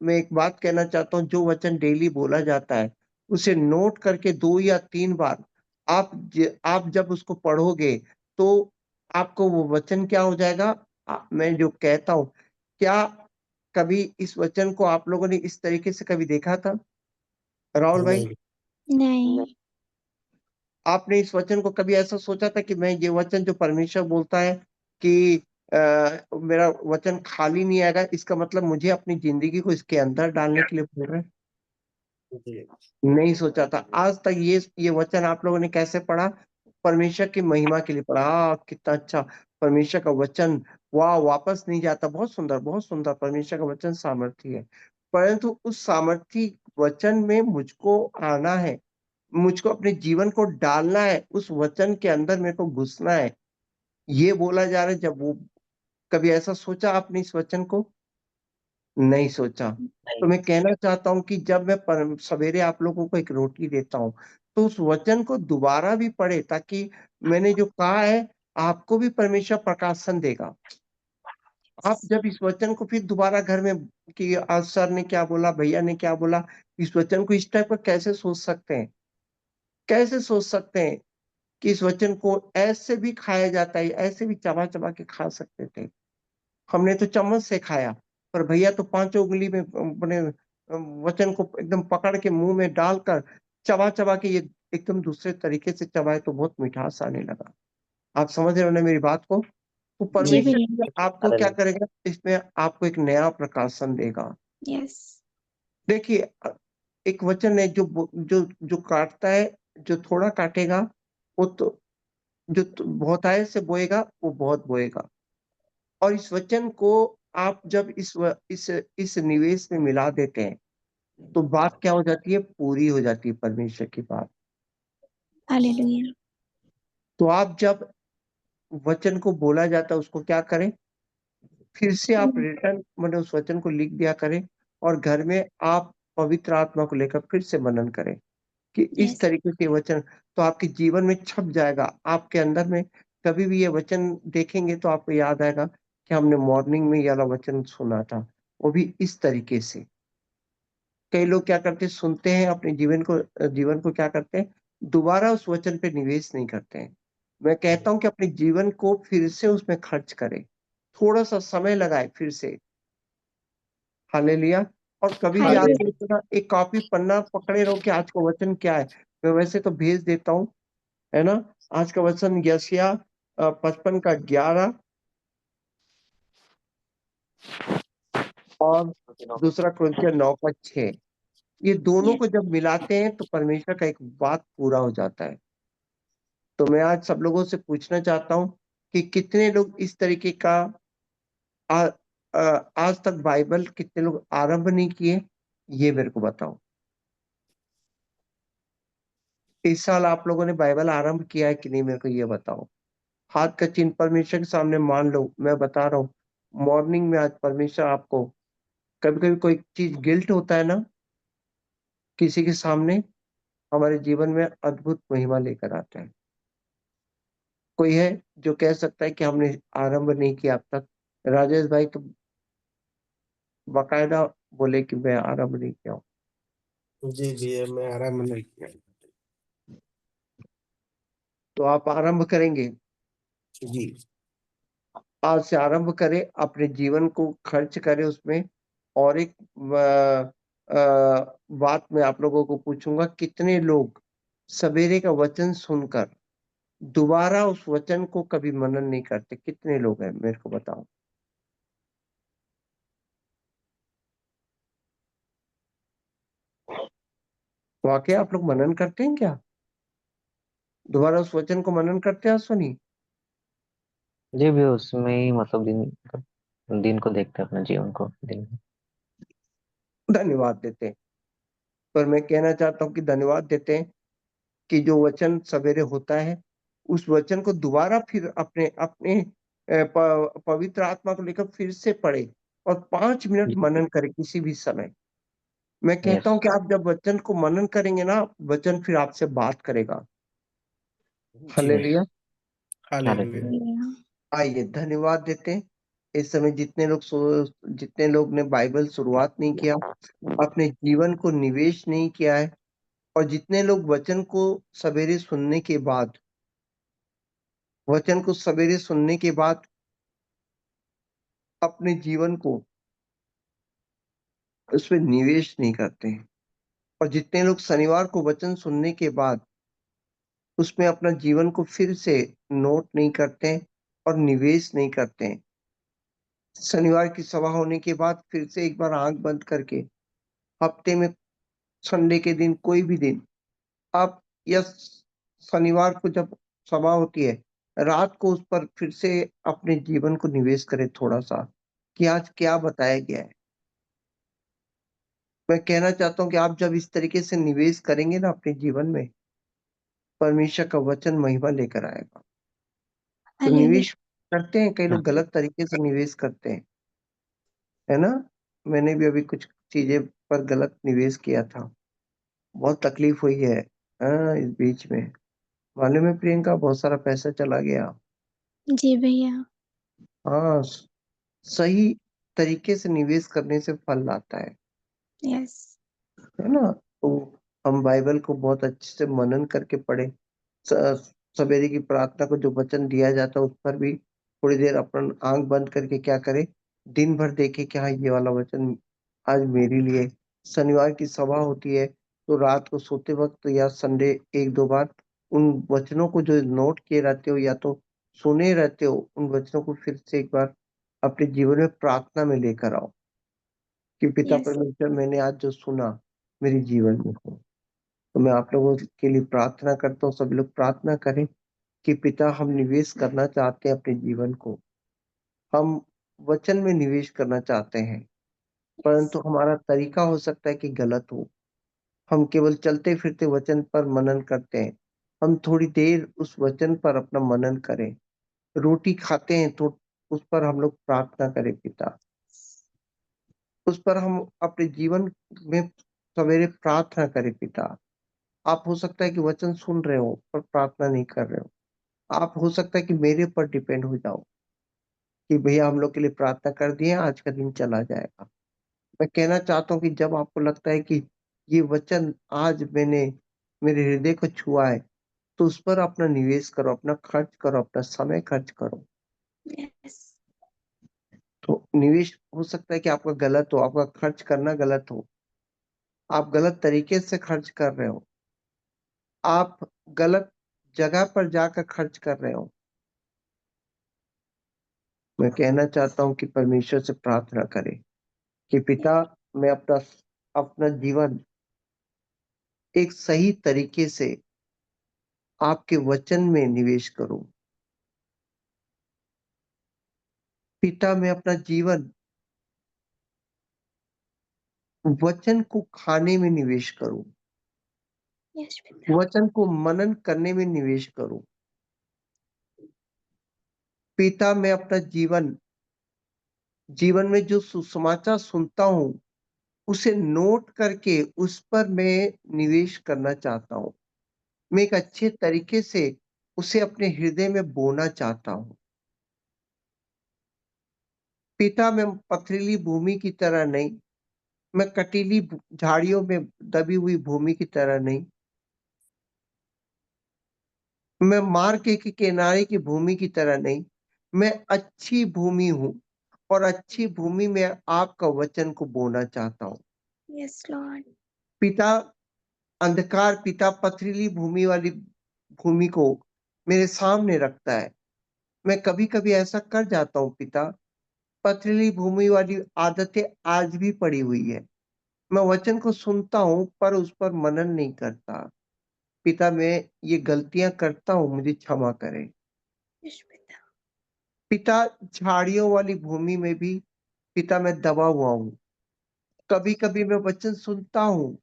मैं एक बात कहना चाहता हूँ, जो वचन डेली बोला जाता है, उसे नोट करके 2 या 3 बार आप जब उसको पढ़ोगे, तो आपको वो वचन क्या हो जाएगा, मैं जो कहता हूँ, क्या कभी इस वचन को आप लोगों ने इस तरीके से कभी देखा था? राहुल भाई, नहीं। आपने इस वचन को कभी ऐसा सोचा था कि मैं ये वचन जो परमेश्वर बोलता है कि मेरा वचन खाली नहीं आएगा, इसका मतलब मुझे अपनी ज़िंदगी को इसके अंदर डालने के लिए बोल रहे हैं? नहीं सोचा था। आज तक ये वचन आप लोगों ने कैसे पढ़ा? परमेश्वर की महिमा के लिए पढ़ा। कितना अच्छा परमेश्वर का वचन, वाह! वापस नहीं जाता। बहुत सुंदर परमेश्वर का वचन सामर्थी है। परंतु उस सामर्थी वचन में मुझको आना है, मुझको अपने जीवन को डालना है, उस वचन के अंदर मेरे को घुसना है। ये बोला जा रहा है, जब वो कभी ऐसा सोचा आपने इस वचन को? नहीं सोचा। तो मैं कहना चाहता हूँ कि जब मैं सवेरे आप लोगों को एक रोटी देता हूँ, तो उस वचन को दोबारा भी पढ़ें, ताकि मैंने जो कहा है, आपको भी परमेश्वर प्रकाशन देगा। आप जब इस वचन को फिर दोबारा घर में कि आज सर ने क्या बोला, भैया ने क्या बोला, इस वचन को इस टाइप का कैसे सोच सकते हैं? कैसे सोच सकते हैं कि इस वचन को ऐसे भी खाया जाता है, ऐसे भी चबा-चबा के खा सकते थे। हमने तो चम्मच से खाया, पर भैया तो पाँचों उँगली में अपने वचन को एकदम पकड़ के मुँह में डालकर चबा-चबा के ये एकदम दूसरे तरीके से चबाए तो बहुत मिठास आने लगा। आप समझ रहे हो ना मेरी बात को? तो जी परमेश्वर भैया। भी आपको क्या करेगा, इसमें आपको एक नया प्रकाशन देगा। यस। देखिए एक वचन है जो काटता है, जो थोड़ा काटेगा, वो तो बहुतायत से बोएगा, वो बहुत बोएगा। और इस वचन को आप जब इस निवेश में मिला देते हैं, तो बात क्या हो जाती है? पूरी हो जाती है परमेश्वर की बात। हालेलुया। तो आप जब वचन को बोला जाता है, उसको क्या करें? फिर से आप रिटर्न माने उस वचन को लिख दिया करें, और घर में आप पवित्र आत्मा को लेकर फिर से मनन करें कि इस यस। तरीके के वचन तो आपके जीवन में छप जाएगा। आपके अंदर में कभी भी ये वचन देखेंगे तो आपको याद आएगा कि हमने मॉर्निंग में ये वाला वचन सुना था, वो भी इस तरीके से। कई लोग क्या करते हैं, सुनते हैं, अपने जीवन को क्या करते हैं, दोबारा उस वचन पे निवेश नहीं करते हैं। मैं कहता हूँ कि अपने जीवन को फिर से उसमें खर्च करें, थोड़ा-सा समय लगाएँ फिर से। हालेलुया। और कभी भी हालेलुया। आप एक कॉपी पन्ना पकड़े रहो कि आज का वचन क्या है? मैं वैसे तो भेज देता हूँ, है ना। आज का वचन यशायाह 55 का 11 और दूसरा कुरिन्थियों 9 का 6, ये दोनों Yes. को जब मिलाते हैं तो परमेश्वर का एक बात पूरा हो जाता है। तो मैं आज सब लोगों से पूछना चाहता हूँ कि कितने लोग इस तरीके का आ, आज तक बाइबल कितने लोग आरंभ नहीं किए, ये मेरे को बताओ। इस साल आप लोगों ने बाइबल आरंभ किया है कि नहीं, मेरे को ये बताओ। हाथ का चिन्ह परमेश्वर के सामने मान लो। मैं बता रहा हूँ, मॉर्निंग में आज परमेश्वर आपको, कभी कभी कोई चीज गिल्ट होता है ना किसी के सामने, हमारे जीवन में अद्भुत महिमा लेकर आता है। कोई है जो कह सकता है कि हमने आरंभ नहीं किया अब तक? राजेश भाई तो बाकायदा बोले कि मैं आरंभ नहीं किया हूँ। जी जी, ये मैं आराम नहीं किया। तो आप आरंभ करेंगे? जी आज से आरंभ करें, अपने जीवन को खर्च करें उसमें। और एक बात मैं आप लोगों को पूछूंगा, कितने लोग सवेरे का वचन सुनकर दोबारा उस वचन को कभी मनन नहीं करते? कितने लोग हैं, मेरे को बताओ। वाकई आप लोग मनन करते हैं क्या? दोबारा उस वचन को मनन करते हैं सुनी? जी भी उसमें ही मतलब दिन को देखते हैं, अपने जीवन को दिन में। धन्यवाद देते हैं। पर मैं कहना चाहता हूँ कि धन्यवाद देते हैं कि जो वचन सवेरे होता है, उस वचन को दोबारा फिर अपने अपने पवित्र आत्मा को लेकर फिर से पढ़े और 5 मिनट मनन करें किसी भी समय। मैं कहता यस। हूं कि आप जब वचन को मनन करेंगे ना, वचन फिर आपसे बात करेगा। जी हालेलुया। हालेलुया। Yeah. आइए धन्यवाद देते हैं। इस समय जितने लोग ने बाइबल शुरुआत नहीं किया, अपने जीवन को निवेश नहीं किया है, और जितने लोग वचन को सवेरे सुनने के बाद अपने जीवन को उसमें निवेश नहीं करते हैं, और जितने लोग शनिवार को वचन सुनने के बाद उसमें अपना जीवन को फिर से नोट नहीं करते हैं और निवेश नहीं करते हैं, शनिवार की सभा होने के बाद फिर से एक बार आंख बंद करके हफ्ते में संडे के दिन कोई भी दिन आप, या शनिवार को जब सभा होती है रात को, उस पर फिर से अपने जीवन को निवेश करें थोड़ा सा, कि आज क्या बताया गया है। मैं कहना चाहता हूँ कि आप जब इस तरीके से निवेश करेंगे ना अपने जीवन में, परमेश्वर का वचन महिमा लेकर आएगा। तो Hallelujah. निवेश करते हैं, कई लोग गलत तरीके से निवेश करते हैं, है ना। मैंने भी अभी कुछ चीजें पर गलत निवेश किया था, बहुत तकलीफ हुई है। हाँ, इस बीच में मालूम है प्रियंका, बहुत सारा पैसा चला गया। जी भैया। हाँ, सही तरीके से निवेश करने से फल लाता Yes. है ना। तो हम बाइबल को बहुत अच्छे से मनन करके पढ़े। सवेरे की प्रार्थना को जो वचन दिया जाता है उस पर भी थोड़ी देर अपन आंख बंद करके क्या करें, दिन भर देखे कि हाँ ये वाला वचन आज मेरे लिए। शनिवार की सभा होती है तो रात को सोते वक्त या संडे एक दो बार उन वचनों को जो नोट किए रहते हो या तो सुने रहते हो, उन वचनों को फिर से एक बार अपने जीवन में प्रार्थना में लेकर आओ कि पिता Yes. परमेश्वर, मैंने आज जो सुना मेरे जीवन में हो। तो मैं आप लोगों के लिए प्रार्थना करता हूँ, सभी लोग प्रार्थना करें कि पिता, हम निवेश करना चाहते हैं अपने जीवन को, हम वचन में निवेश करना चाहते हैं, परंतु Yes. हमारा तरीका हो सकता है कि गलत हो। हम केवल चलते फिरते वचन पर मनन करते हैं। हम थोड़ी देर उस वचन पर अपना मनन करें। रोटी खाते हैं तो उस पर हम लोग प्रार्थना करें पिता, उस पर हम अपने जीवन में सवेरे प्रार्थना करें पिता। आप हो सकता है कि वचन सुन रहे हो पर प्रार्थना नहीं कर रहे हो। आप हो सकता है कि मेरे पर डिपेंड हो जाओ कि भैया हम लोग के लिए प्रार्थना कर दिए, आज का दिन चला जाएगा। मैं कहना चाहता हूँ कि जब आपको लगता है कि ये वचन आज मैंने मेरे हृदय को छुआ है, तो उस पर अपना निवेश करो, अपना खर्च करो, अपना समय खर्च करो। Yes. तो निवेश हो सकता है कि आपका गलत हो, आपका खर्च करना गलत हो, आप गलत तरीके से खर्च कर रहे हो, आप गलत जगह पर जाकर खर्च कर रहे हो। मैं कहना चाहता हूँ कि परमेश्वर से प्रार्थना करें कि पिता, मैं अपना अपना जीवन एक सही तरीके से आपके वचन में निवेश करूं। पिता, मैं अपना जीवन वचन को खाने में निवेश करूं, यस पिता। वचन को मनन करने में निवेश करूं। पिता, मैं अपना जीवन में जो सुसमाचार सुनता हूं, उसे नोट करके उस पर मैं निवेश करना चाहता हूं। मैं एक अच्छे तरीके से उसे अपने हृदय में बोना चाहता हूं। पिता, मैं पथरीली भूमि की तरह नहीं, मैं कटीली झाड़ियों में दबी हुई भूमि की तरह नहीं, मैं मार्ग के किनारे की भूमि की तरह नहीं, मैं अच्छी भूमि हूँ और अच्छी भूमि में आपका वचन को बोना चाहता हूँ। Yes Lord. पिता, पिता पथरीली भूमि वाली भूमि को मेरे सामने रखता है। मैं कभी-कभी ऐसा कर जाता हूँ पिता, पथरीली भूमि वाली आदतें आज भी पड़ी हुई है। मैं वचन को सुनता हूँ पर उस पर मनन नहीं करता। पिता, मैं ये गलतियाँ करता हूँ, मुझे क्षमा करें। यस पिता। पिता, झाड़ियों वाली भूमि में भी पिता मैं दबा हुआ हूँ। कभी-कभी मैं वचन सुनता हूँ,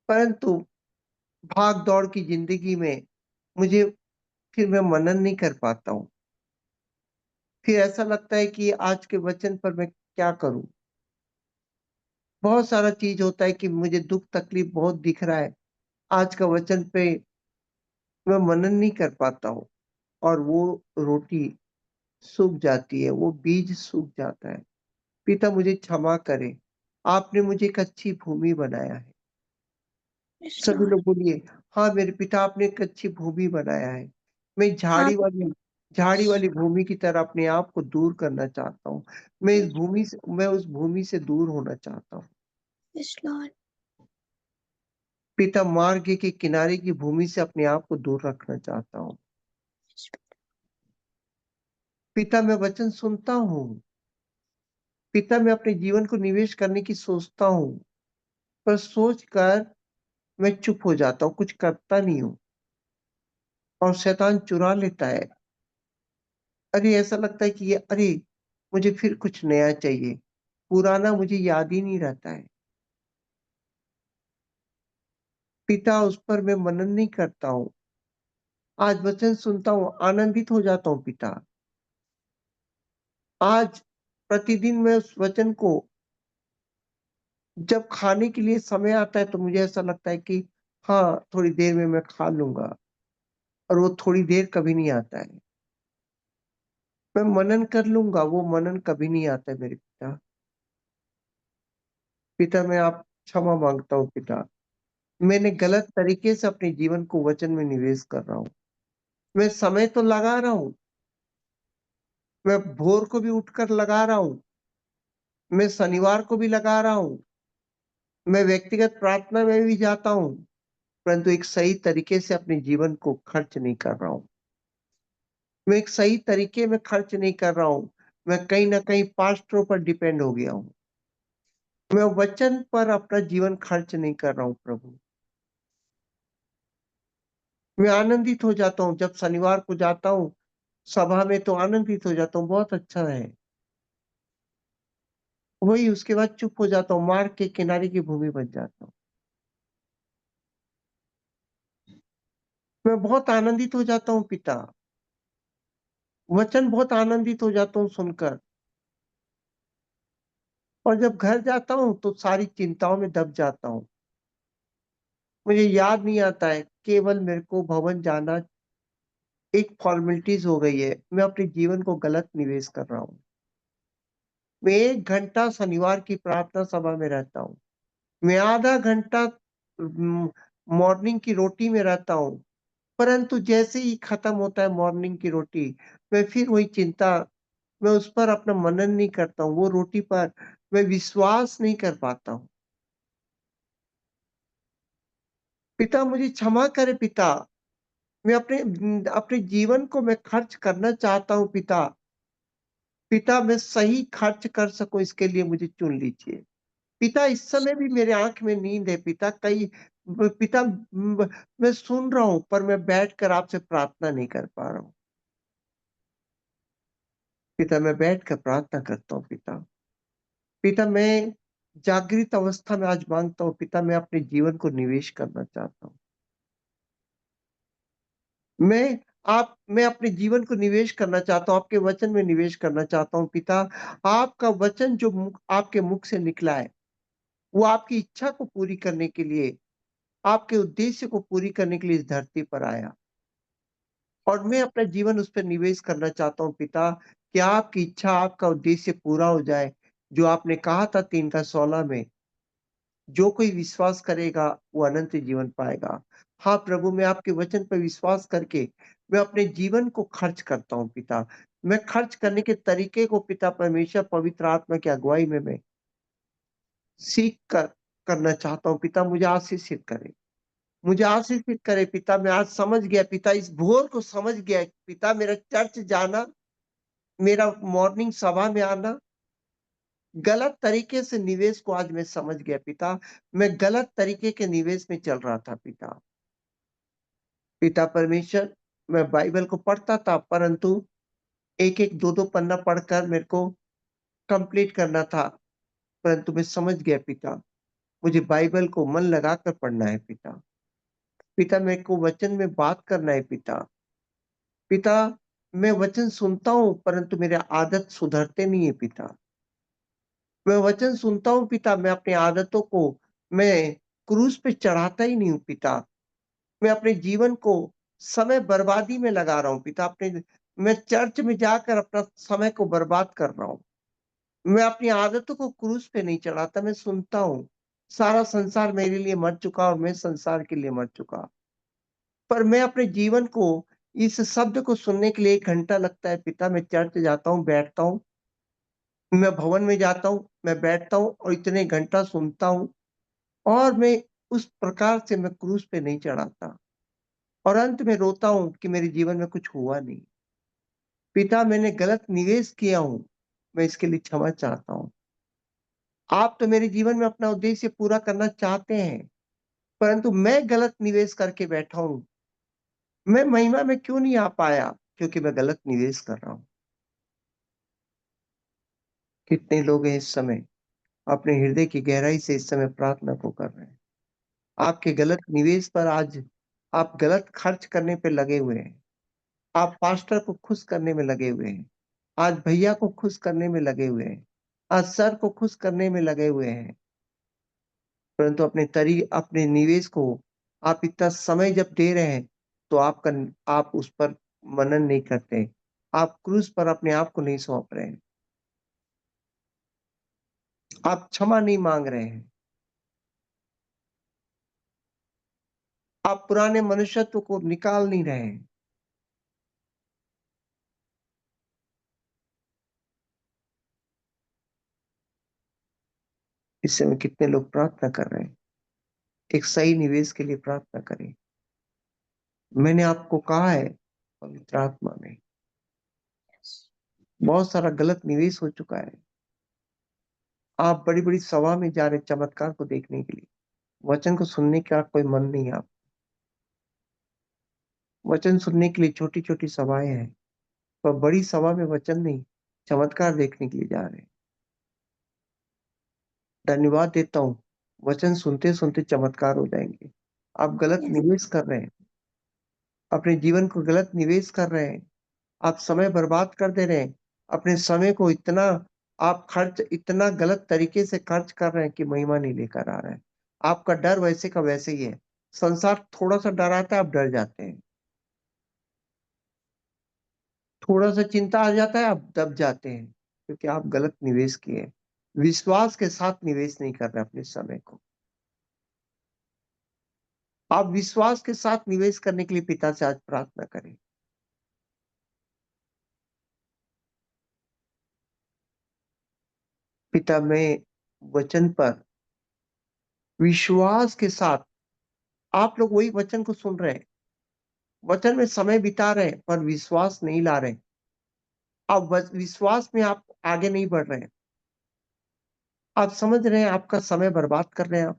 परंतु भाग-दौड़ की ज़िंदगी में मुझे फिर मैं मनन नहीं कर पाता हूँ। फिर ऐसा लगता है कि आज के वचन पर मैं क्या करूँ? बहुत सारा चीज़ होता है कि मुझे दुःख-तकलीफ बहुत दिख रहा है। आज का वचन पे मैं मनन नहीं कर पाता हूँ और वो रोटी सूख जाती है, वो बीज सूख जाता है। पिता, मुझे क्षमा करें। आपने मुझे एक अच्छी भूमि बनाया है। यस सभी लॉर्ड। लोग बोलिए, हाँ मेरे पिता, आपने एक अच्छी भूमि बनाया है। मैं हाँ। झाड़ी वाली भूमि की तरह अपने आप को दूर करना चाहता हूँ। मैं उस भूमि से दूर होना चाहता हूँ। Yes Lord. पिता, मार्ग के किनारे की भूमि से अपने आप को दूर रखना चाहता हूँ। पिता, मैं वचन सुनता हूँ। पिता, मैं अपने जीवन को निवेश करने की सोचता हूँ, पर सोचकर मैं चुप हो जाता हूँ, कुछ करता नहीं हूँ और शैतान चुरा लेता है। अरे ऐसा लगता है कि अरे मुझे फिर कुछ नया चाहिए, पुराना मुझे याद ही नहीं रहता है। पिता, उस पर मैं मनन नहीं करता हूँ। आज वचन सुनता हूँ, आनंदित हो जाता हूँ पिता। आज प्रतिदिन मैं उस वचन को जब खाने के लिए समय आता है तो मुझे ऐसा लगता है कि हाँ, थोड़ी देर में मैं खा लूँगा और वो थोड़ी देर कभी नहीं आता है। मैं मनन कर लूँगा, वो मनन कभी नहीं आता है मेरे पिता। पिता, मैं आप क्षमा माँगता हूँ पिता। मैंने गलत तरीके से अपने जीवन को वचन में निवेश कर रहा हूँ। मैं समय तो लगा रहा हूँ, मैं भोर को भी उठकर लगा रहा हूँ, मैं शनिवार को भी लगा रहा हूँ, मैं व्यक्तिगत प्रार्थना में भी जाता हूँ, परंतु एक सही तरीके से अपने जीवन को खर्च नहीं कर रहा हूँ। मैं एक सही तरीके में खर्च नहीं कर रहा हूँ। मैं कहीं न कहीं पास्टरों पर डिपेंड हो गया हूँ। मैं वचन पर अपना जीवन खर्च नहीं कर रहा हूँ प्रभु। मैं आनंदित हो जाता हूँ जब शनिवार को जाता हूँ, सभा में तो आनंदित हो जाता हूँ, बहुत अच्छा है। वही उसके बाद चुप हो जाता हूँ, मार्ग के किनारे की भूमि बन जाता हूँ। मैं बहुत आनंदित हो जाता हूँ पिता, वचन बहुत आनंदित हो जाता हूँ सुनकर और जब घर जाता हूँ तो सारी चिंताओं में दब जाता हूँ। मुझे याद नहीं आता है, केवल मेरे को भवन जाना एक फॉर्मेलिटीज़ हो गई है। मैं अपने जीवन को गलत निवेश कर रहा हूँ। मैं 1 घंटा शनिवार की प्रार्थना सभा में रहता हूँ। मैं आधा घंटा मॉर्निंग की रोटी में रहता हूँ, परंतु जैसे ही खत्म होता है मॉर्निंग की रोटी, मैं फिर वही चिंता, मैं उस पर अपना मनन नहीं करता हूँ, वो रोटी पर मैं विश्वास नहीं कर पाता हूँ। पिता, मुझे क्षमा करें पिता, मैं अपने जीवन को मैं खर्च करना चाहता हूँ पिता। पिता मैं सही खर्च कर सकूँ इसके लिए मुझे चुन लीजिए। पिता इस समय भी मेरे आँख में नींद है पिता कई ब पिता मैं सुन रहा हूँ पर मैं बैठकर आपसे प्रार्थना नहीं कर पा रहा हूँ। पिता मैं बैठकर प्रार्थना करता हूँ पिता। पिता मैं जागृत अवस्था में आज माँगता हूँ पिता मैं अपने जीवन को निवेश करना चाहता हूँ। मैं अपने जीवन को निवेश करना चाहता हूँ, आपके वचन में निवेश करना चाहता हूँ पिता। आपका वचन जो आपके मुख से निकला है, वो आपकी इच्छा को पूरी करने के लिए, आपके उद्देश्य को पूरी करने के लिए इस धरती पर आया। और मैं अपना जीवन उस पे निवेश करना चाहता हूँ पिता, कि आपकी इच्छा, आपका उद्देश्य पूरा हो जाए। जो आपने कहा था 3 का 16 में, जो कोई विश्वास करेगा वो अनंत जीवन पाएगा। हाँ प्रभु, मैं आपके वचन पे विश्वास करके मैं अपने जीवन को खर्च करता हूँ पिता। मैं खर्च करने के तरीके को पिता परमेश्वर पवित्र आत्मा की अगुवाई में मैं सीख कर करना चाहता हूँ पिता, मुझे आशीषित करें। मुझे आशीषित करे पिता, मैं आज समझ गया पिता, इस भोर को समझ गया पिता, मेरा चर्च जाना, मेरा मॉर्निंग सभा में आना, गलत तरीके से निवेश को आज मैं समझ गया पिता। मैं गलत तरीके के निवेश में चल रहा था पिता। पिता परमेश्वर, मैं बाइबल को पढ़ता था परंतु 1-1, 2-2 पन्ना पढ़कर मेरे को कंप्लीट करना था। परंतु मैं समझ गया पिता, मुझे बाइबल को मन लगाकर पढ़ना है पिता। पिता मेरे को वचन में बात करना है पिता। पिता, मैं वचन सुनता हूँ परंतु मेरे आदत सुधरते नहीं है पिता। मैं वचन सुनता हूँ पिता, मैं अपनी आदतों को मैं क्रूस पे चढ़ाता ही नहीं हूँ पिता। मैं अपने जीवन को समय बर्बादी में लगा रहा हूँ पिता। मैं चर्च में जाकर अपना समय को बर्बाद कर रहा हूँ। मैं अपनी आदतों को क्रूस पे नहीं चढ़ाता, मैं सुनता हूँ। सारा संसार मेरे लिए मर चुका और मैं संसार के लिए मर चुका। पर मैं अपने जीवन को इस शब्द को सुनने के लिए 1 घंटा लगता है पिता। मैं चर्च जाता हूँ, बैठता हूँ, मैं भवन में जाता हूँ, मैं बैठता हूँ और इतने घंटा सुनता हूँ और मैं उस प्रकार से मैं क्रूस पे नहीं चढ़ाता और अंत में रोता हूँ कि मेरे जीवन में कुछ हुआ नहीं। पिता, मैंने गलत निवेश किया हूँ, मैं इसके लिए क्षमा चाहता हूँ। आप तो मेरे जीवन में अपना उद्देश्य पूरा करना चाहते हैं, परंतु मैं गलत निवेश करके बैठा हूँ। मैं महिमा में क्यों नहीं आ पाया? क्योंकि मैं गलत निवेश कर रहा हूँ। कितने लोग हैं इस समय अपने हृदय की गहराई से इस समय प्रार्थना को कर रहे हैं। आपके गलत निवेश पर आज आप गलत खर्च करने पे लगे हुए हैं। आप पास्टर को खुश करने में लगे हुए हैं। आज भैया को खुश करने में लगे हुए हैं। आज सर को खुश करने में लगे हुए हैं। परंतु अपने निवेश को आप इतना समय जब दे रहे हैं, तो आप उस पर मनन नहीं करते। आप क्रूस पर अपने आप को नहीं सौंप रहे हैं। आप क्षमा नहीं माँग रहे हैं। आप पुराने मनुष्यत्व को निकाल नहीं रहे हैं। इस समय कितने लोग प्रार्थना कर रहे हैं। एक सही निवेश के लिए प्रार्थना करें। मैंने आपको कहा है पवित्र आत्मा में, बहुत सारा गलत निवेश हो चुका है। आप बड़ी-बड़ी सभा में जा रहे हैं चमत्कार को देखने के लिए। वचन को सुनने का कोई मन नहीं है आप। वचन सुनने के लिए छोटी-छोटी सभाएँ हैं, पर बड़ी सभा में वचन नहीं, चमत्कार देखने के लिए जा रहे हैं। धन्यवाद देता हूँ, वचन सुनते-सुनते चमत्कार हो जाएँगे। आप गलत निवेश कर रहे हैं, अपने जीवन को गलत निवेश कर रहे हैं। आप समय बर्बाद कर दे रहे हैं। अपने समय को इतना गलत तरीके से खर्च कर रहे हैं कि महिमा नहीं लेकर आ रहा है। आपका डर वैसे का वैसे ही है। संसार थोड़ा-सा डराता है, आप डर जाते हैं। थोड़ा-सा चिंता आ जाता है, आप दब जाते हैं, क्योंकि आप गलत निवेश किए हैं। विश्वास के साथ निवेश नहीं कर रहे अपने समय को। आप विश्वास के साथ निवेश करने के लिए पिता से आज प्रार्थना करें। पिता, मैं वचन पर विश्वास के साथ आप लोग वही वचन को सुन रहे हैं। वचन में समय बिता रहे हैं पर विश्वास नहीं ला रहे। अब विश्वास में आप आगे नहीं बढ़ रहे हैं। आप समझ रहे हैं आपका समय बर्बाद कर रहे हैं आप।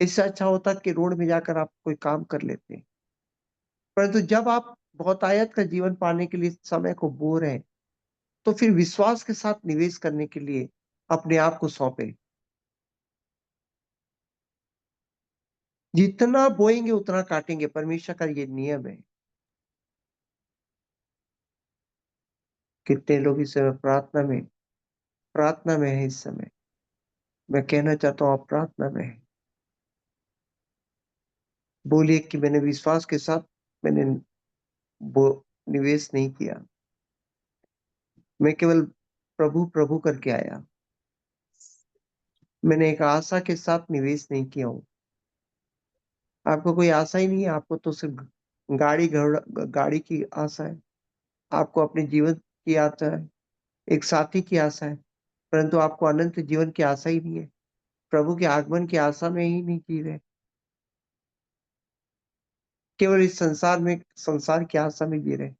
इससे अच्छा होता कि रोड में जाकर आप कोई काम कर लेते। परंतु जब आप बहुतायत का जीवन पाने के लिए समय को बो रहे हैं, तो फिर विश्वास के साथ निवेश करने के लिए अपने आप को सौंपे। जितना बोएंगे उतना काटेंगे, परमेश्वर का ये नियम है। कितने लोग इस समय प्रार्थना में है इस समय। मैं कहना चाहता हूँ आप प्रार्थना में है। बोलिए कि मैंने विश्वास के साथ मैंने वो निवेश नहीं किया। मैं केवल प्रभु प्रभु करके आया। मैंने एक आशा के साथ निवेश नहीं किया हूँ। आपको कोई आशा ही नहीं है, आपको तो सिर्फ गाड़ी की आशा है। आपको अपने जीवन की आशा है, एक साथी की आशा है, परंतु आपको अनंत जीवन की आशा ही नहीं है। प्रभु के आगमन की आशा में ही नहीं जी रहे। केवल इस संसार की आशा में जी रहे।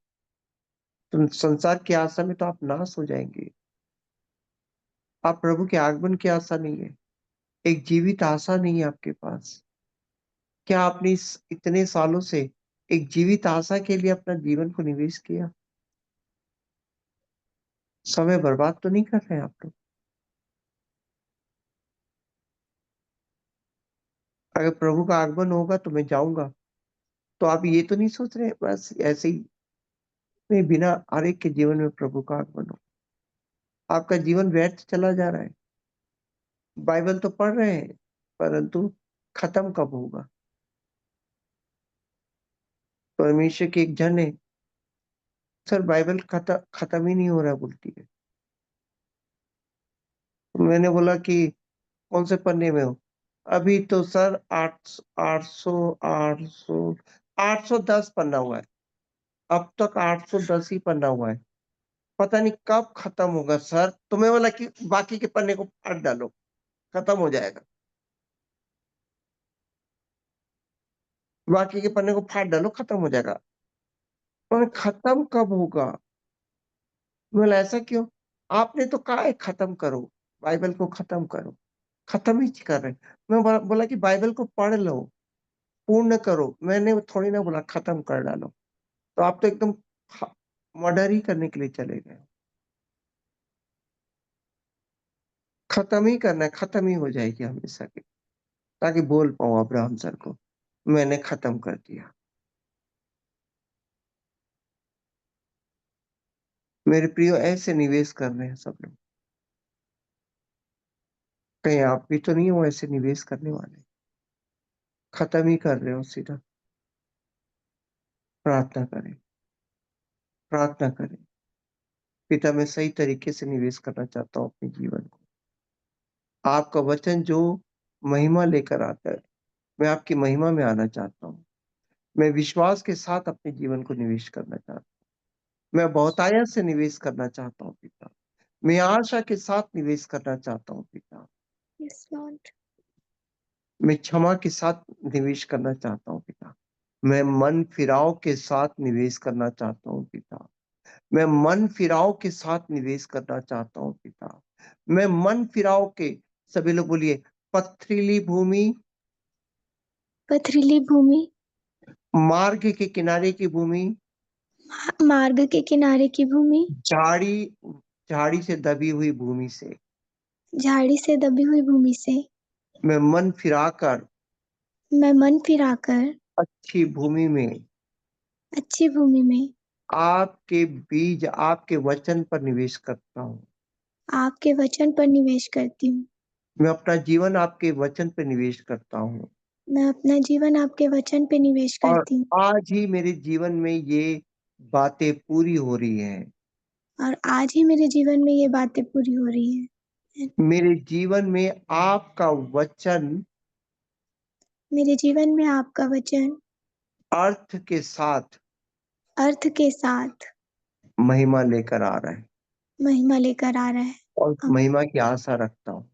तो संसार की आशा में तो आप नाश हो जाएंगे। आप प्रभु के आगमन की आशा नहीं है, एक जीवित आशा नहीं है आपके पास। क्या आपने इस इतने सालों से एक जीवित आशा के लिए अपना जीवन को निवेश किया? समय बर्बाद तो नहीं कर रहे हैं आप लोग? अगर प्रभु का आगमन होगा तो मैं जाऊंगा, तो आप ये तो नहीं सोच रहे बस ऐसे ही नहीं, बिना आरेख के जीवन में प्रभु का आगमन हो। आपका जीवन व्यर्थ चला जा रहा है। बाइबल तो पढ़ रहे हैं, परंतु खत्म कब होगा? परमेश्वर की एक जन है, सर बाइबल खत्म ही नहीं हो रहा बोलती है। मैंने बोला कि कौन से पन्ने में हो? अभी तो सर 810 पन्ना हुआ है। अब तक 810 ही पन्ना हुआ है। पता नहीं कब खत्म होगा सर। तो मैं बोला कि बाकी के पन्ने को फाड़ डालो, खत्म हो जाएगा। बाकी के पन्ने को फाड़ डालो, खत्म हो जाएगा। और खत्म कब होगा? मैं बोला ऐसा क्यों? आपने तो कहा है खत्म करो, बाइबल को खत्म करो। खत्म ही कर रहे। मैं बोला कि बाइबल को पढ़ लो, पूर्ण करो। मैंने थोड़ी ना बोला खत्म कर डालो। तो आप तो एकदम मर्डर ही करने के लिए चले गए। खत्म ही करना है, खत्म ही हो जाएगी हमेशा की, ताकि बोल पाऊं अब्राहम सर को मैंने खत्म कर दिया। मेरे प्रियो ऐसे निवेश कर रहे हैं सब लोग। कहीं आप भी तो नहीं हो ऐसे निवेश करने वाले? खत्म ही कर रहे हो सीधा। प्रार्थना करें, प्रार्थना करें। पिता मैं सही तरीके से निवेश करना चाहता हूँ अपने जीवन को। आपका वचन जो महिमा लेकर आता है, मैं आपकी महिमा में आना चाहता हूँ। मैं विश्वास के साथ अपने जीवन को निवेश करना चाहता हूँ। मैं बहुतायत से निवेश करना चाहता हूँ पिता। मैं आशा के साथ निवेश करना चाहता हूँ पिता। Yes, Lord. मैं क्षमा के साथ निवेश करना चाहता हूँ पिता। मैं मन फिराव के साथ निवेश करना चाहता हूँ पिता। मैं मन फिराव के साथ निवेश करना चाहता हूँ पिता। मैं मन फिराव के, सभी लोग बोलिए, पथरीली भूमि, पथरीली भूमि, मार्ग के किनारे की भूमि, मार्ग के किनारे की भूमि, झाड़ी झाड़ी से दबी हुई भूमि से झाड़ी से दबी हुई भूमि से मैं मन फिराकर मैं मन फिराकर अच्छी भूमि में अच्छी भूमि में आपके बीज, आपके वचन पर निवेश करता हूँ। आपके वचन पर निवेश करती हूँ। मैं अपना जीवन आपके वचन पर निवेश करता हूँ। मैं अपना जीवन आपके वचन पे निवेश और करती हूँ आज ही मेरे जीवन में ये बातें पूरी हो रही हैं। और आज ही मेरे जीवन में ये बातें पूरी हो रही हैं। मेरे जीवन में आपका वचन मेरे जीवन में आपका वचन अर्थ के साथ अर्थ के साथ महिमा लेकर आ रहा है महिमा लेकर आ रहा है और महिमा की आशा रखता हूँ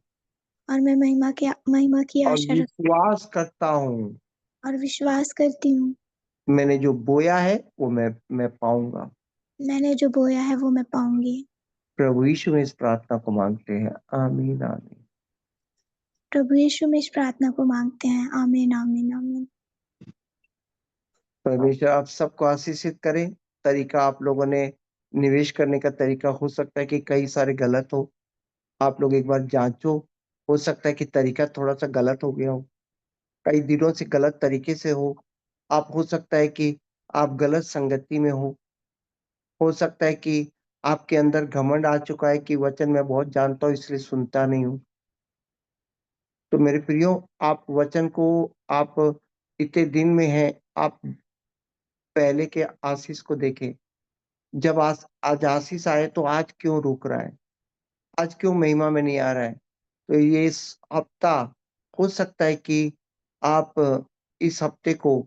और मैं महिमा की और आशा रख विश्वास करता हूँ और विश्वास करती हूँ मैंने जो बोया है वो मैं पाऊंगा। मैंने जो बोया है वो मैं पाऊंगी। प्रभु यीशु में इस प्रार्थना को मांगते हैं, आमीन आमीन। प्रभु यीशु में इस प्रार्थना को मांगते हैं, आमीन आमीन आमीन। परमेश्वर आप सबको आशीषित करें। तरीका आप लोगों ने निवेश करने का तरीका हो सकता है कि कई सारे गलत हो, आप लोग एक बार जांचो। हो सकता है कि तरीका थोड़ा सा गलत हो गया हो, कई दिनों से गलत तरीके से आप हो सकता है कि आप गलत संगति में हो सकता है कि आपके अंदर घमंड आ चुका है कि वचन मैं बहुत जानता हूँ इसलिए सुनता नहीं हूँ। तो मेरे प्रियो, आप वचन को आप इतने दिन में हैं, आप पहले के आशीष को देखें। जब आज आशीष आए तो आज क्यों रुक रहा है? आज क्यों महिमा में नहीं आ रहा है? तो ये इस हफ्ता हो सकता है कि आप इस हफ्ते को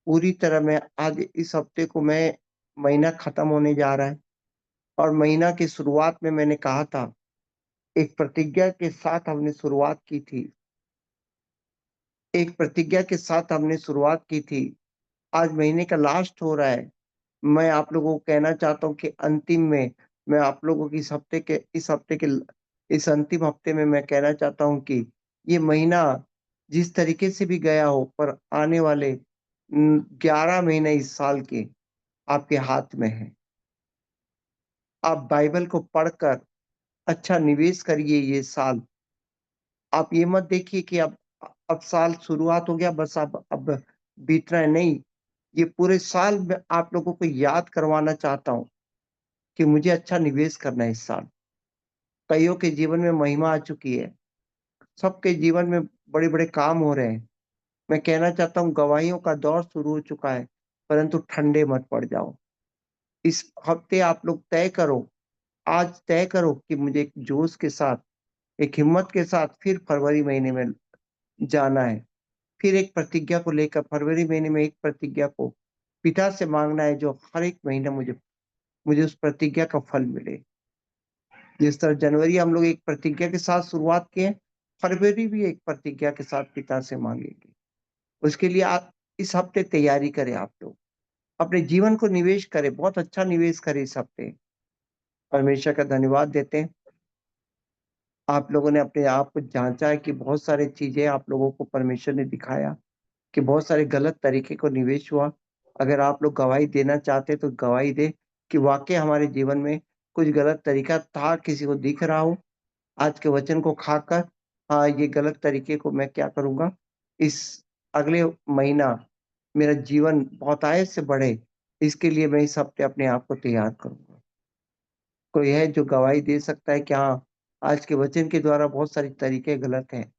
पूरी तरह मैं आज इस हफ्ते को मैं महीना खत्म होने जा रहा है और महीना की शुरुआत में मैंने कहा था, एक प्रतिज्ञा के साथ हमने शुरुआत की थी। एक प्रतिज्ञा के साथ हमने शुरुआत की थी। आज महीने का लास्ट हो रहा है। मैं आप लोगों को कहना चाहता हूँ कि अंतिम में मैं आप लोगों की इस अंतिम हफ्ते में मैं कहना चाहता हूँ कि ये महीना जिस तरीके से भी गया हो, पर आने वाले 11 महीने इस साल के आपके हाथ में है। आप बाइबल को पढ़कर अच्छा निवेश करिए ये साल। आप ये मत देखिए कि अब साल शुरुआत हो गया, बस अब बीत रहा है, नहीं। ये पूरे साल में आप लोगों को याद करवाना चाहता हूँ कि मुझे अच्छा निवेश करना है इस साल। कइयों के जीवन में महिमा आ चुकी है, सबके जीवन में बड़े-बड़े काम हो रहे हैं। मैं कहना चाहता हूँ गवाहियों का दौर शुरू हो चुका है, परंतु ठंडे मत पड़ जाओ। इस हफ्ते आप लोग तय करो, आज तय करो कि मुझे एक जोश के साथ, एक हिम्मत के साथ फिर फरवरी महीने में जाना है। फिर एक प्रतिज्ञा को लेकर फरवरी महीने में एक प्रतिज्ञा को पिता से माँगना है जो हर एक महीना मुझे मुझे उस प्रतिज्ञा का फल मिले। जिस तरह जनवरी हम लोग एक प्रतिज्ञा के साथ शुरुआत किए, फरवरी भी एक प्रतिज्ञा के साथ पिता से माँगेंगे। उसके लिए आप इस हफ्ते तैयारी करें आप लोग। अपने जीवन को निवेश करें, बहुत अच्छा निवेश करें इस हफ्ते। परमेश्वर का धन्यवाद देते हैं। आप लोगों ने अपने आप को जाँचा है कि बहुत सारी चीज़ें आप लोगों को परमेश्वर ने दिखाया कि बहुत सारे गलत तरीके को निवेश हुआ। अगर आप लोग गवाही देना चाहते हैं तो गवाही दें कि वाक़ई हमारे जीवन में कुछ गलत तरीका था, किसी को दिख रहा हो। आज के वचन को खाकर हाँ, ये गलत तरीके को मैं क्या करूँगा, इस अगले महीना मेरा जीवन बहुतायत से बढ़े, इसके लिए मैं इस हफ्ते अपने आप को तैयार करूँगा। कोई है जो गवाही दे सकता है कि हाँ, आज के वचन के द्वारा बहुत सारी तरीके गलत हैं।